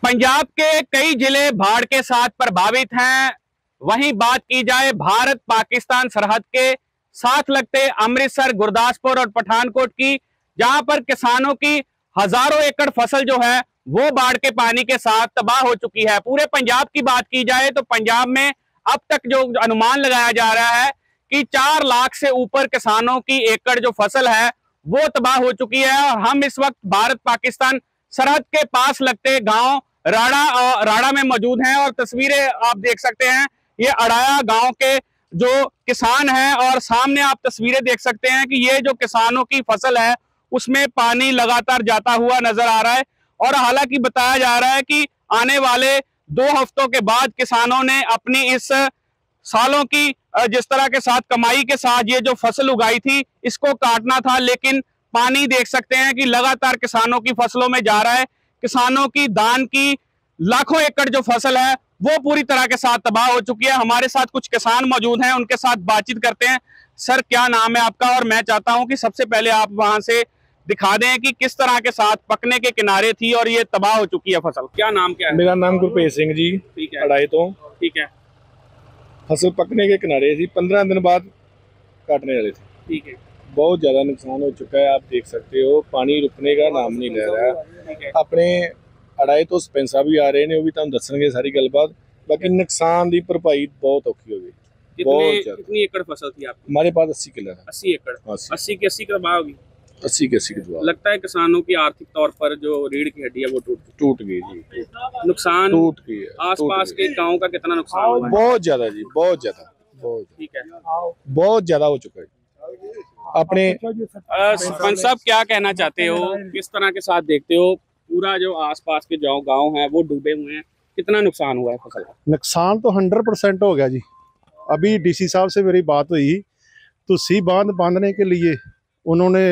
पंजाब के कई जिले बाढ़ के साथ प्रभावित हैं। वहीं बात की जाए भारत पाकिस्तान सरहद के साथ लगते अमृतसर, गुरदासपुर और पठानकोट की, जहां पर किसानों की हजारों एकड़ फसल जो है वो बाढ़ के पानी के साथ तबाह हो चुकी है। पूरे पंजाब की बात की जाए तो पंजाब में अब तक जो अनुमान लगाया जा रहा है कि 4 लाख से ऊपर किसानों की एकड़ जो फसल है वो तबाह हो चुकी है। और हम इस वक्त भारत पाकिस्तान सरहद के पास लगते गांव राड़ा में मौजूद हैं और तस्वीरें आप देख सकते हैं। ये अड़ाया गांव के जो किसान हैं और सामने आप तस्वीरें देख सकते हैं कि ये जो किसानों की फसल है उसमें पानी लगातार जाता हुआ नजर आ रहा है। और हालांकि बताया जा रहा है कि आने वाले 2 हफ्तों के बाद किसानों ने अपनी इस सालों की जिस तरह के साथ कमाई के साथ ये जो फसल उगाई थी इसको काटना था, लेकिन पानी देख सकते हैं कि लगातार किसानों की फसलों में जा रहा है। किसानों की धान की लाखों एकड़ जो फसल है वो पूरी तरह के साथ तबाह हो चुकी है। हमारे साथ कुछ किसान मौजूद हैं, उनके साथ बातचीत करते हैं। सर, क्या नाम है आपका? और मैं चाहता हूं कि सबसे पहले आप वहां से दिखा दें कि किस तरह के साथ पकने के किनारे थी और ये तबाह हो चुकी है फसल। क्या नाम क्या है? मेरा नाम गुरभेज सिंह जी। ठीक है। अड़ाई तो ठीक है। फसल पकने के किनारे थी, 15 दिन बाद काटने वाले थे। ठीक है। बहुत ज्यादा नुकसान हो चुका है, आप देख सकते हो। पानी रुकने का नाम नहीं ले रहा है। अपने अड़ाई तो सरपंच साहब भी आ रहे हैं, वो भी तुम दसणगे सारी गलबात। बाकी नुकसान की भरपाई बहुत औखी हो गई। कितनी एकड़ फसल थी आपकी? हमारे पास 80 किलो है। 80 एकड़। 80 की 80 तबाह होगी। 80 के 80 के। लगता है किसानों की आर्थिक तौर पर जो रीढ़ की हड्डी है वो टूट गई जी। नुकसान टूट गई है। आसपास के गांव का कितना नुकसान हुआ है? बहुत ज्यादा जी, बहुत ज्यादा। ठीक है। बहुत ज्यादा हो चुका है। अपने सरपंच साहब, क्या कहना चाहते हो? किस तरह के साथ देखते हो पूरा जो आसपास के जो गांव हैं वो डूबे हुए हैं, कितना नुकसान हुआ है फसल का? नुकसान तो 100% हो गया जी। अभी डीसी साहब से मेरी बात हुई तो सी बांध बांधने के लिए उन्होंने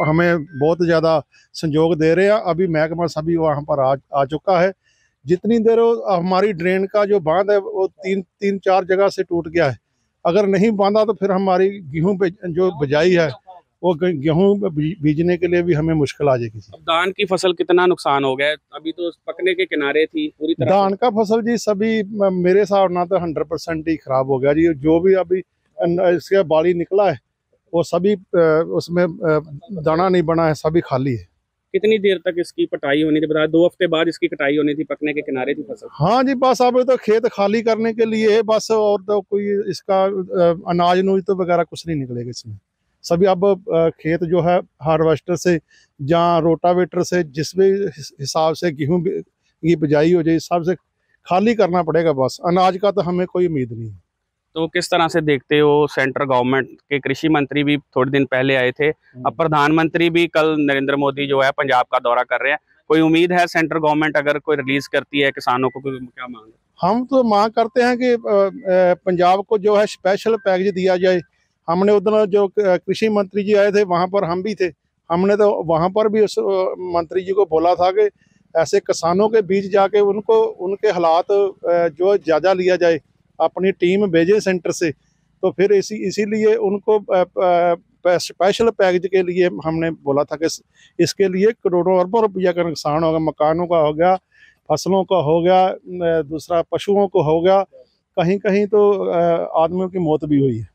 हमें बहुत ज़्यादा संजोग दे रहे हैं। अभी महकमा सभी वहाँ पर आ चुका है। जितनी देर हमारी ड्रेन का जो बांध है वो तीन चार जगह से टूट गया है। अगर नहीं बांधा तो फिर हमारी गेहूं पे जो बिजाई है वो गेहूं बीजने के लिए भी हमें मुश्किल आ जाएगी। धान की फसल कितना नुकसान हो गया? अभी तो पकने के किनारे थी पूरी तरह। धान का फसल जी सभी मेरे हिसाब ना तो 100% ही खराब हो गया जी। जो भी अभी इसका बाड़ी निकला है वो सभी उसमें दाना नहीं बना है, सभी खाली है। कितनी देर तक इसकी कटाई होनी थी? बताया 2 हफ्ते बाद इसकी कटाई होनी थी, पकने के किनारे थी फसल। हाँ जी, बस अब तो खेत खाली करने के लिए है बस, और तो कोई इसका अनाज नूज तो वगैरह कुछ नहीं निकलेगा इसमें। सभी अब खेत जो है हार्वेस्टर से या रोटावेटर से जिस भी हिसाब से गेहूं की बिजाई हो जाए हिसाब से खाली करना पड़ेगा। बस अनाज का तो हमें कोई उम्मीद नहीं है। तो किस तरह से देखते हो? सेंट्रल गवर्नमेंट के कृषि मंत्री भी थोड़े दिन पहले आए थे, अब प्रधानमंत्री भी कल नरेंद्र मोदी जो है पंजाब का दौरा कर रहे हैं। कोई उम्मीद है सेंट्रल गवर्नमेंट अगर कोई रिलीज करती है किसानों को? क्या मांग? हम तो मांग करते हैं कि पंजाब को जो है स्पेशल पैकेज दिया जाए। हमने उधर जो कृषि मंत्री जी आए थे वहाँ पर हम भी थे, हमने तो वहाँ पर भी उस मंत्री जी को बोला था कि ऐसे किसानों के बीच जाके उनको उनके हालात जो जायजा लिया जाए, अपनी टीम भेजे सेंटर से। तो फिर इसीलिए उनको स्पेशल पैकेज के लिए हमने बोला था कि इसके लिए करोड़ों अरबों रुपया का नुकसान होगा। मकानों का हो गया, फसलों का हो गया, दूसरा पशुओं को हो गया, कहीं कहीं तो आदमियों की मौत भी हुई है।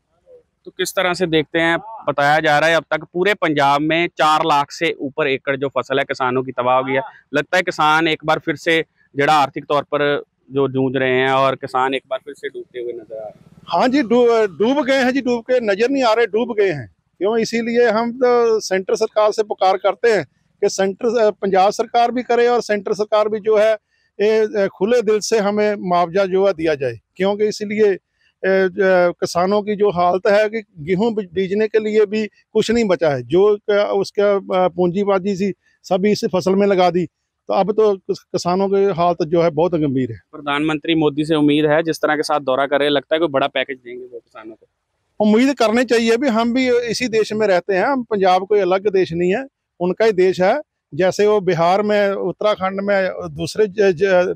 तो किस तरह से देखते हैं? बताया जा रहा है अब तक पूरे पंजाब में 4 लाख से ऊपर एकड़ जो फसल है किसानों की तबाह हो गई है। लगता है किसान एक बार फिर से जड़ा आर्थिक तौर पर जो जूझ रहे हैं और किसान एक बार फिर से डूबते हुए नजर आ रहे हैं। हाँ जी, डूब गए हैं जी, डूब के नजर नहीं आ रहे, डूब गए हैं। क्यों? इसीलिए हम तो सेंटर सरकार से पुकार करते हैं कि सेंटर पंजाब सरकार भी करे और सेंटर सरकार भी जो है ये खुले दिल से हमें मुआवजा जो है दिया जाए। क्योंकि इसलिए किसानों की जो हालत है कि गेहूं बीजने के लिए भी कुछ नहीं बचा है। जो उसका पूंजीबाजी सी सभी इस फसल में लगा दी, तो अब तो किसानों की हालत जो है बहुत गंभीर है। प्रधानमंत्री मोदी से उम्मीद है जिस तरह के साथ दौरा कर रहे हैं, लगता है कोई बड़ा पैकेज देंगे वो किसानों को? उम्मीद करनी चाहिए भी। हम भी इसी देश में रहते हैं, हम पंजाब कोई अलग देश नहीं है, उनका ही देश है। जैसे वो बिहार में, उत्तराखंड में, दूसरे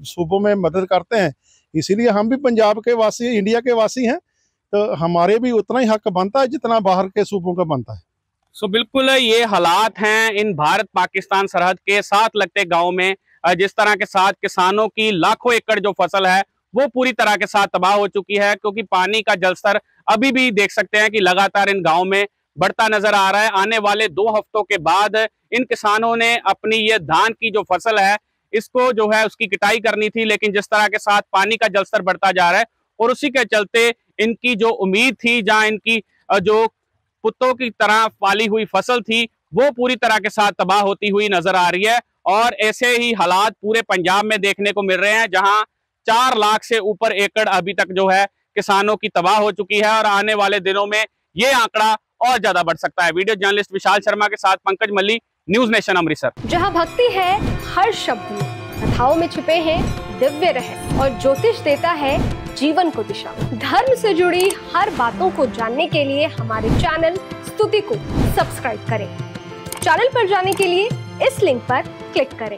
सूबों में मदद करते हैं, इसीलिए हम भी पंजाब के वासी, इंडिया के वासी हैं, तो हमारे भी उतना ही हक बनता है जितना बाहर के सूबों का बनता है। बिल्कुल ये हालात हैं इन भारत पाकिस्तान सरहद के साथ लगते गांव में। जिस तरह के साथ किसानों की लाखों एकड़ जो फसल है वो पूरी तरह के साथ तबाह हो चुकी है, क्योंकि पानी का जलस्तर अभी भी देख सकते हैं कि लगातार इन गांवों में बढ़ता नजर आ रहा है। आने वाले 2 हफ्तों के बाद इन किसानों ने अपनी ये धान की जो फसल है इसको जो है उसकी कटाई करनी थी, लेकिन जिस तरह के साथ पानी का जलस्तर बढ़ता जा रहा है और उसी के चलते इनकी जो उम्मीद थी, जहां इनकी जो पुत्तों की तरह पाली हुई फसल थी वो पूरी तरह के साथ तबाह होती हुई नजर आ रही है। और ऐसे ही हालात पूरे पंजाब में देखने को मिल रहे हैं, जहां 4 लाख से ऊपर एकड़ अभी तक जो है किसानों की तबाह हो चुकी है और आने वाले दिनों में ये आंकड़ा और ज्यादा बढ़ सकता है। वीडियो जर्नलिस्ट विशाल शर्मा के साथ पंकज मल्ली, न्यूज नेशन अमृतसर। जहां भक्ति है हर शब्द में, कथाओं में छुपे हैं दिव्य रहस्य और ज्योतिष देता है जीवन को दिशा। धर्म से जुड़ी हर बातों को जानने के लिए हमारे चैनल स्तुति को सब्सक्राइब करें। चैनल पर जाने के लिए इस लिंक पर क्लिक करें।